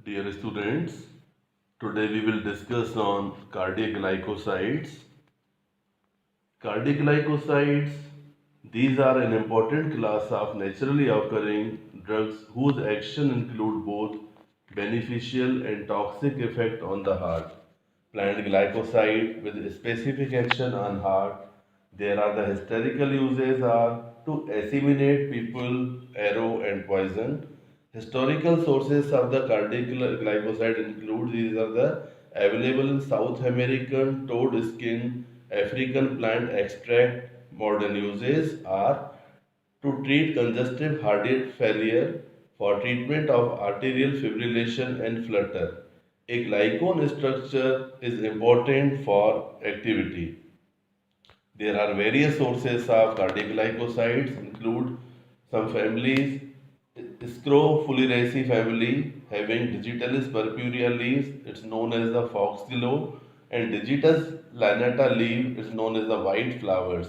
Dear students, today we will discuss on cardiac glycosides. Cardiac glycosides, these are an important class of naturally occurring drugs whose action include both beneficial and toxic effect on the heart. Plant glycoside with specific action on heart. There are the historical uses are to assimilate people, arrow and poison. Historical sources of the cardiac glycoside include these are the available in South American toad skin, African plant extract. Modern uses are to treat congestive heart failure, for treatment of arterial fibrillation and flutter. A glycone structure is important for activity. There are various sources of cardiac glycosides include some families, Scrophularaceae family having Digitalis purpurea leaves, it's known as the foxglove, and Digitus lanata leaf is known as the white flowers.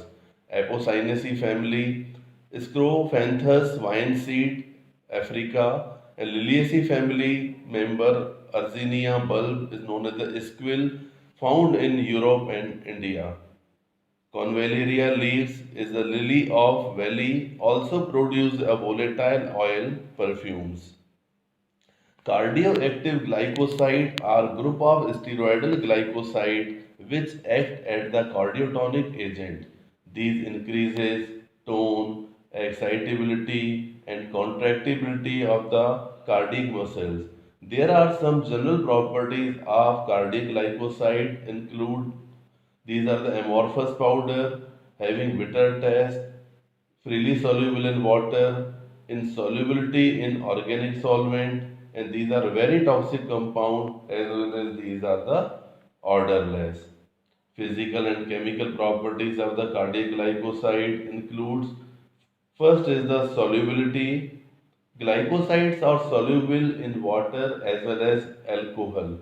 Apocynaceae family, Scrophanthus vine seed, Africa, and Liliaceae family member Arzinia bulb is known as the squill, found in Europe and India. Convallaria leaves is the lily of valley, also produce a volatile oil perfumes. Cardioactive glycoside are group of steroidal glycoside which act as the cardiotonic agent. These increases tone, excitability and contractibility of the cardiac muscles. There are some general properties of cardiac glycoside include these are the amorphous powder having bitter taste, freely soluble in water, insolubility in organic solvent, and these are very toxic compound as well as these are the odorless. Physical and chemical properties of the cardiac glycoside includes first is the solubility. Glycosides are soluble in water as well as alcohol.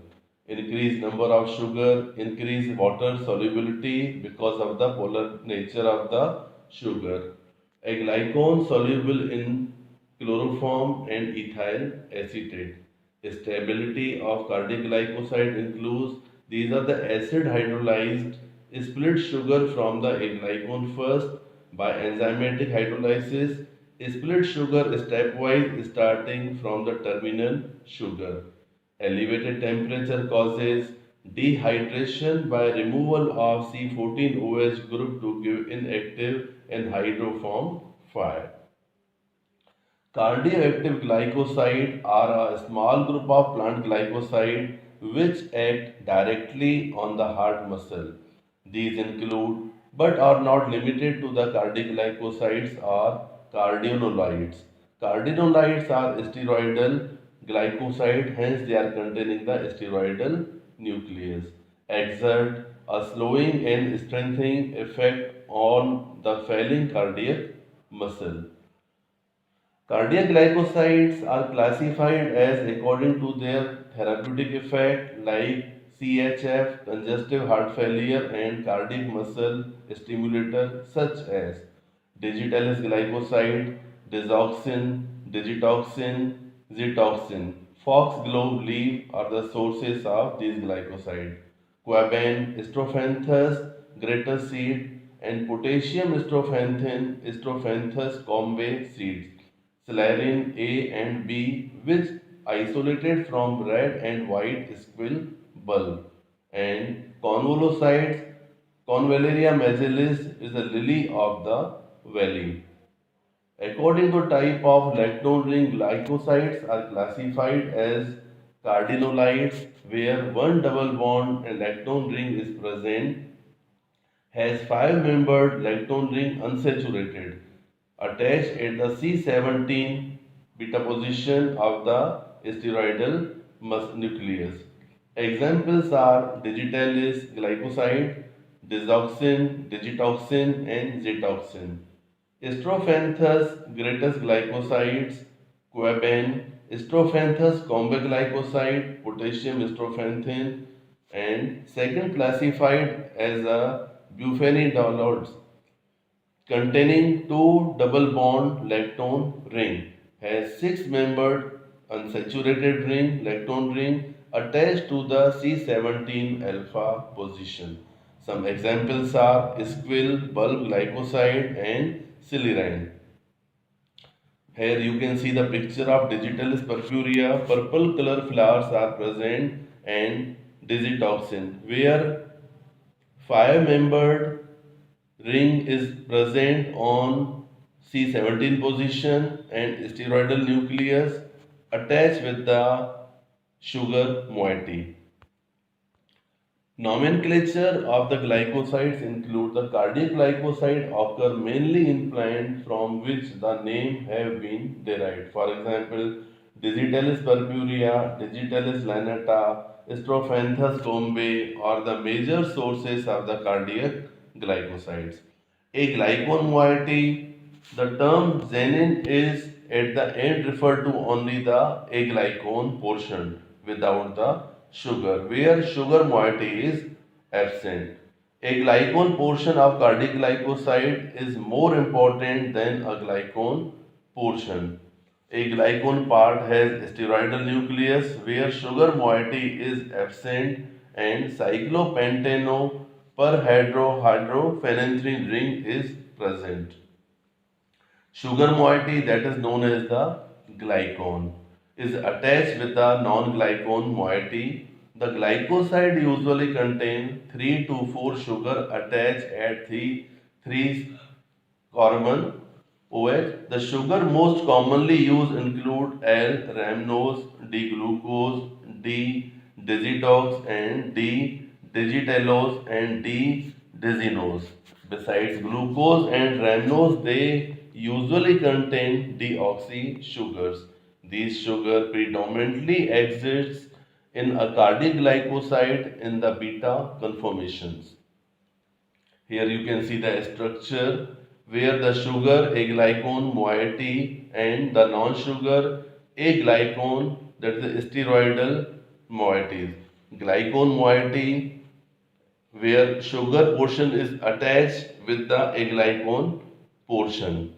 Increased number of sugar, increased water solubility because of the polar nature of the sugar. A glycone soluble in chloroform and ethyl acetate. Stability of cardiac glycoside includes these are the acid hydrolyzed split sugar from the glycone first by enzymatic hydrolysis, split sugar stepwise starting from the terminal sugar. Elevated temperature causes dehydration by removal of C14OH group to give inactive and hydroform fire. Cardioactive glycoside are a small group of plant glycoside which act directly on the heart muscle. These include, but are not limited to the cardiac glycosides or cardionolides. Cardionolides are steroidal glycoside, hence they are containing the steroidal nucleus. Exert a slowing and strengthening effect on the failing cardiac muscle. Cardiac glycosides are classified as according to their therapeutic effect like CHF, congestive heart failure and cardiac muscle stimulator such as digitalis glycoside, digoxin, digitoxin, zitoxin. Foxglove leaf are the sources of these glycosides. Quabain, Strophanthus, greater seed and potassium Strophanthus combe seeds. Celarine A and B, which isolated from red and white squill bulb, and convolucides. Convallaria majalis is a lily of the valley. According to type of lactone ring, glycosides are classified as cardinolides, where one double bond and lactone ring is present, has five-membered lactone ring unsaturated attached at the C17 beta position of the steroidal nucleus. Examples are digitalis glycoside, digoxin, digitoxin, and zitoxin. Strophanthus greatus glycosides, quabain, Strophanthus combe glycoside, potassium strophanthine, and second classified as a bufenidaloids containing two double bond lactone ring has six membered unsaturated ring, lactone ring attached to the C17 alpha position. Some examples are squill, bulb glycoside and silyrine. Here you can see the picture of Digitalis purpurea. Purple color flowers are present and digitoxin, where five-membered ring is present on C17 position and steroidal nucleus attached with the sugar moiety. Nomenclature of the glycosides include the cardiac glycoside occur mainly in plants from which the name have been derived. For example, Digitalis purpurea, Digitalis lanata, Strophanthus combe are the major sources of the cardiac glycosides. A glycone moiety, the term xenin is at the end referred to only the aglycone portion without the sugar, where sugar moiety is absent. A glycone portion of cardiac glycoside is more important than a glycone portion. A glycone part has steroidal nucleus where sugar moiety is absent and cyclopentano perhydrohydrophenanthrin ring is present. Sugar moiety, that is known as the glycone, is attached with the non-glycone moiety. The glycoside usually contain 3 to 4 sugar attached at the 3 carbon OH. The sugar most commonly used include L-rhamnose, D-glucose, D-digitox and D-digitallose and D-dizinose. Besides glucose and rhamnose, they usually contain deoxy sugars. These sugar predominantly exists in a cardiac glycoside in the beta conformations. Here you can see the structure where the sugar, a glycone moiety and the non-sugar, a glycone, that is the steroidal moieties. Glycone moiety where sugar portion is attached with the aglycone portion.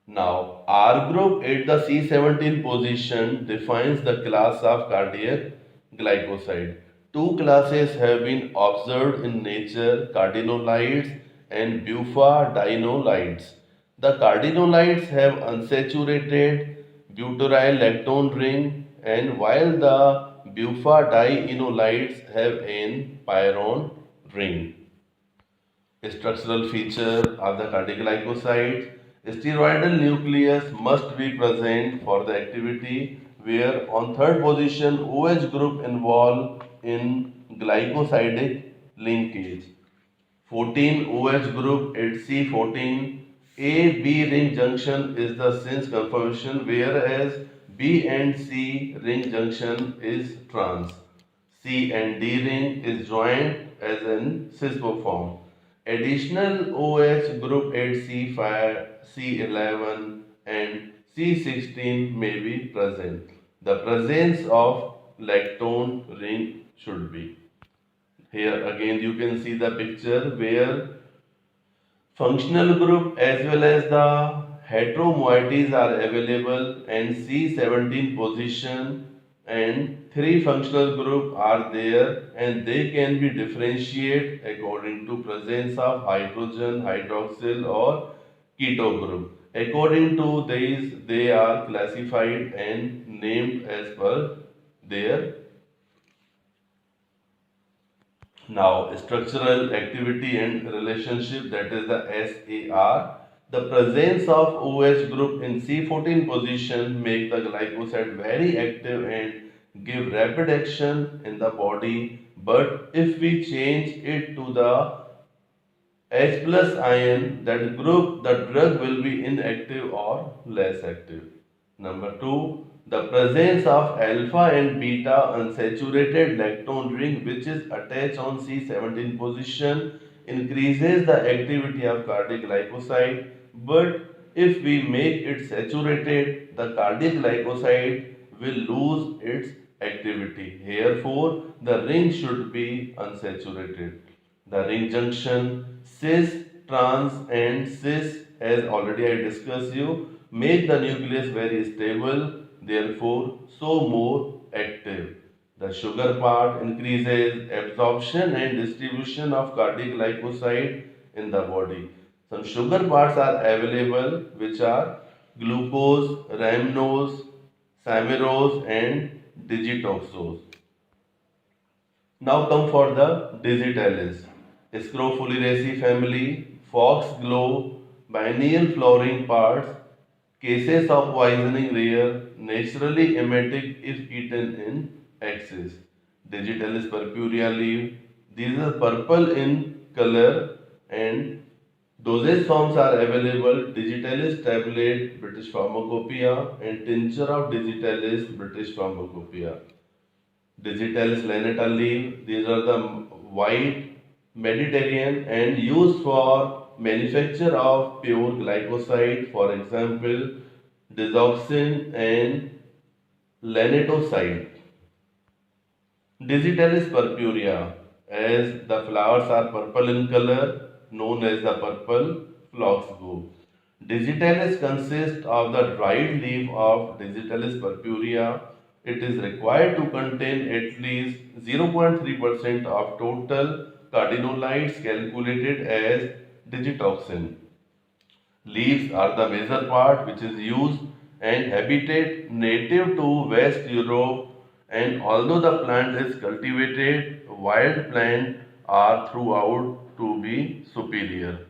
Now, R group at the C17 position defines the class of cardiac glycoside. Two classes have been observed in nature, cardinolides and bufadinolides. The cardinolides have unsaturated butyryl lactone ring, and while the bufadinolides have an pyrrone ring. Structural feature of the cardiac glycosides. Steroidal nucleus must be present for the activity, where on third position OH group involved in glycosidic linkage. 14 OH group at C14. A B ring junction is the cis conformation, whereas B and C ring junction is trans. C and D ring is joined as in cis form. Additional OH group at C5, C11 and C16 may be present. The presence of lactone ring should be. Here again you can see the picture where functional group as well as the heteromoieties are available and C17 position and three functional group are there and they can be differentiated according to presence of hydrogen, hydroxyl or keto group. According to these, they are classified and named as per their now, structural activity and relationship, that is the SAR. The presence of OH group in C14 position make the glycoside very active and give rapid action in the body. But if we change it to the H plus ion, that group, the drug will be inactive or less active. Number two, the presence of alpha and beta unsaturated lactone ring which is attached on C17 position increases the activity of cardiac glycoside, but if we make it saturated, the cardiac glycoside will lose its activity. Therefore, the ring should be unsaturated. The ring junction cis, trans and cis, as already I discussed you, make the nucleus very stable, therefore so more active. The sugar part increases absorption and distribution of cardiac glycoside in the body. Some sugar parts are available which are glucose, rhamnose, saccharose and digitoxose. Now come for the digitalis. Scrofoliraceae family, foxglove, biennial flowering parts, cases of poisoning rare, naturally emetic if eaten in excess. Digitalis purpurea leaf. These are purple in color and dosage forms are available. Digitalis tablet, British Pharmacopoeia and tincture of digitalis, British Pharmacopoeia. Digitalis lanata leaf. These are the white Mediterranean and used for manufacture of pure glycoside. For example, digoxin and lanetoside. Digitalis purpurea, as the flowers are purple in color, known as the purple foxglove. Digitalis consists of the dried leaf of Digitalis purpurea. It is required to contain at least 0.3% of total carotenoids calculated as digitoxin. Leaves are the major part which is used and habitat native to West Europe, and although the plant is cultivated, wild plants are throughout to be superior.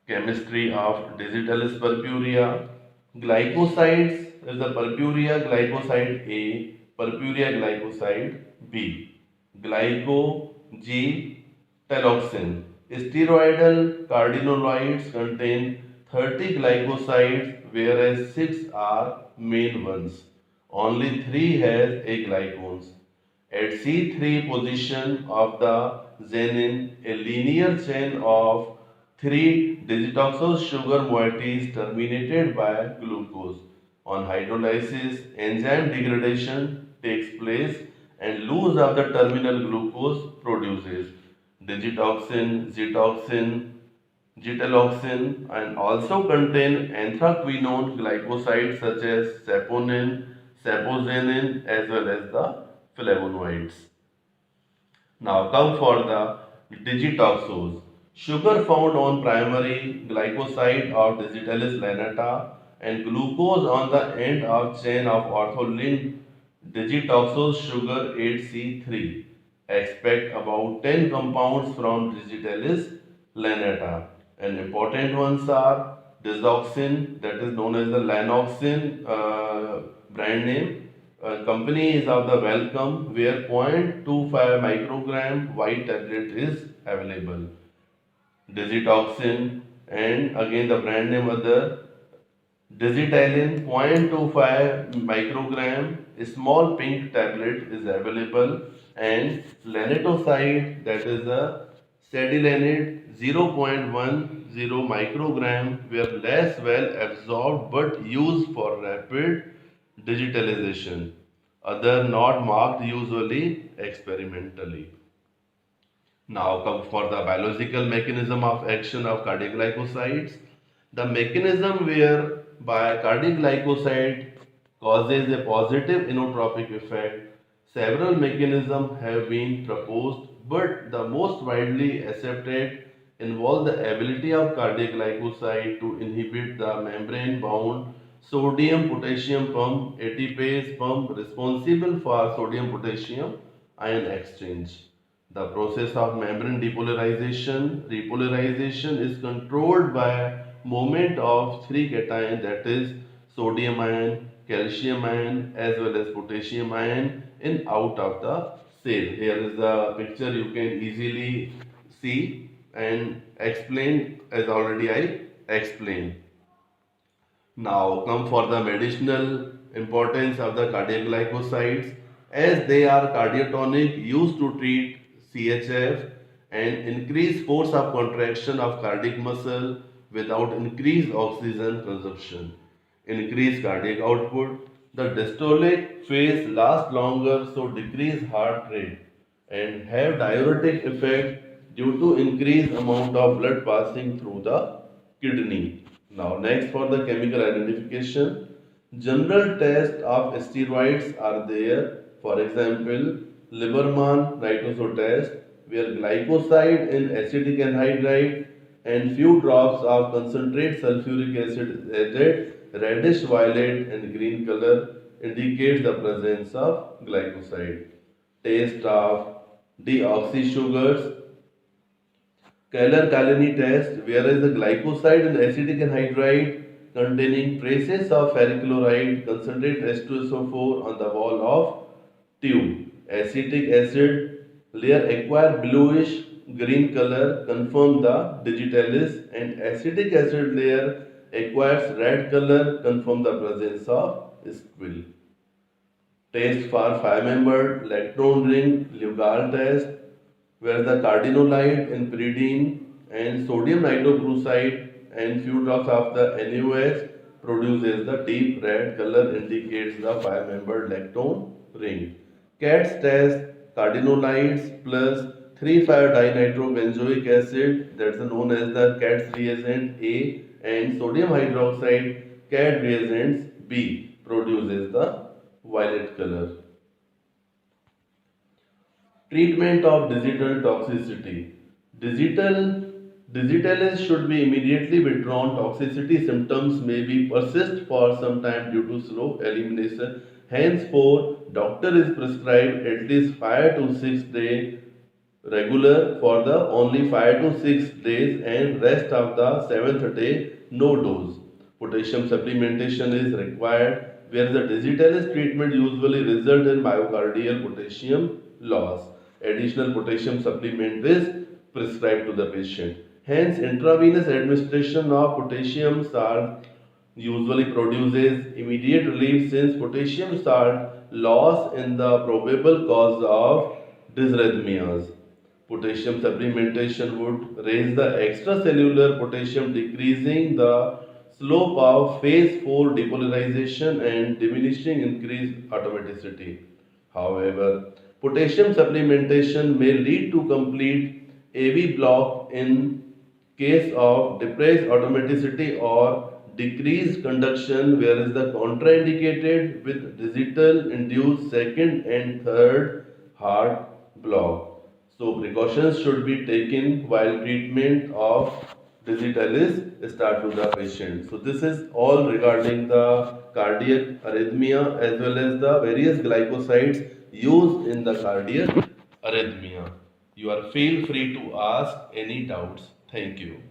Chemistry of Digitalis purpurea. Glycosides is the purpurea glycoside A, purpurea glycoside B. Glyco G taloxin. Steroidal carotenoids contain 30 glycosides, whereas 6 are main ones. Only 3 has aglycones. At C3 position of the xenin, a linear chain of 3 digitoxose sugar moieties terminated by glucose. On hydrolysis, enzyme degradation takes place and loss of the terminal glucose produces digitoxin, zetoxin, Gitaloxin and also contain anthraquinone glycosides such as saponin, sapoxanil as well as the flavonoids. Now come for the digitoxose. Sugar found on primary glycoside of Digitalis lanata and glucose on the end of chain of ortholinked digitoxose sugar 8C3. Expect about 10 compounds from Digitalis lanata. And important ones are digoxin, that is known as the Lanoxin brand name. Company is of the Welcome, where 0.25 microgram white tablet is available. Digitoxin and again the brand name other Digitalin 0.25 microgram small pink tablet is available, and lanetoside, that is the sedilanate 0.10 microgram, were less well absorbed but used for rapid digitalization. Other not marked usually experimentally. Now come for the biological mechanism of action of cardiac glycosides. The mechanism whereby cardiac glycoside causes a positive inotropic effect. Several mechanisms have been proposed, but the most widely accepted involve the ability of cardiac glycoside to inhibit the membrane-bound sodium-potassium pump ATPase pump responsible for sodium-potassium ion exchange. The process of membrane repolarization is controlled by movement of three cations, that is sodium ion, calcium ion as well as potassium ion in out of the cell. Here is the picture you can easily see and explain as already I explained. Now come for the medicinal importance of the cardiac glycosides, as they are cardiotonic used to treat CHF and increase force of contraction of cardiac muscle without increased oxygen consumption. Increase cardiac output. The diastolic phase lasts longer, so decrease heart rate and have diuretic effect due to increased amount of blood passing through the kidney. Now, next for the chemical identification, general tests of steroids are there. For example, Lieberman nitroso test, where glycoside in acetic anhydride and few drops of concentrate sulfuric acid added, reddish violet and green color indicates the presence of glycoside. Taste of deoxy sugars, Keller-Kaleny test, whereas the glycoside and acetic anhydride containing traces of ferrichloride concentrate H2SO4 on the wall of tube. Acetic acid layer acquire bluish green color, confirm the digitalis, and acetic acid layer acquires red color, confirm the presence of squill. Test for five-membered electron ring, Lugol test, where the cardinolide in pyridine and sodium nitrochloride and few drops of the NaOH produces the deep red color indicates the five-membered electron ring. CATS test cardinolides plus 3,5-dinitrobenzoic acid, that's known as the CATS reagent A, and sodium hydroxide CAD reagents B produces the violet color. Treatment of digital toxicity. Digitalis should be immediately withdrawn. Toxicity symptoms may be persist for some time due to slow elimination. Henceforth, doctor is prescribed at least 5 to 6 days regular for the only 5 to 6 days and rest of the 7th day no dose. Potassium supplementation is required where the digitalis treatment usually result in myocardial potassium loss. Additional potassium supplement is prescribed to the patient. Hence, intravenous administration of potassium salt usually produces immediate relief since potassium salt loss is the probable cause of dysrhythmias. Potassium supplementation would raise the extracellular potassium, decreasing the slope of phase 4 depolarization and diminishing increased automaticity. However, potassium supplementation may lead to complete AV block in case of depressed automaticity or decreased conduction, whereas the contraindicated with digital induced second and third heart block. So precautions should be taken while treatment of digitalis start to the patient. So this is all regarding the cardiac arrhythmia as well as the various glycosides used in the cardiac arrhythmia. You are feel free to ask any doubts. Thank you.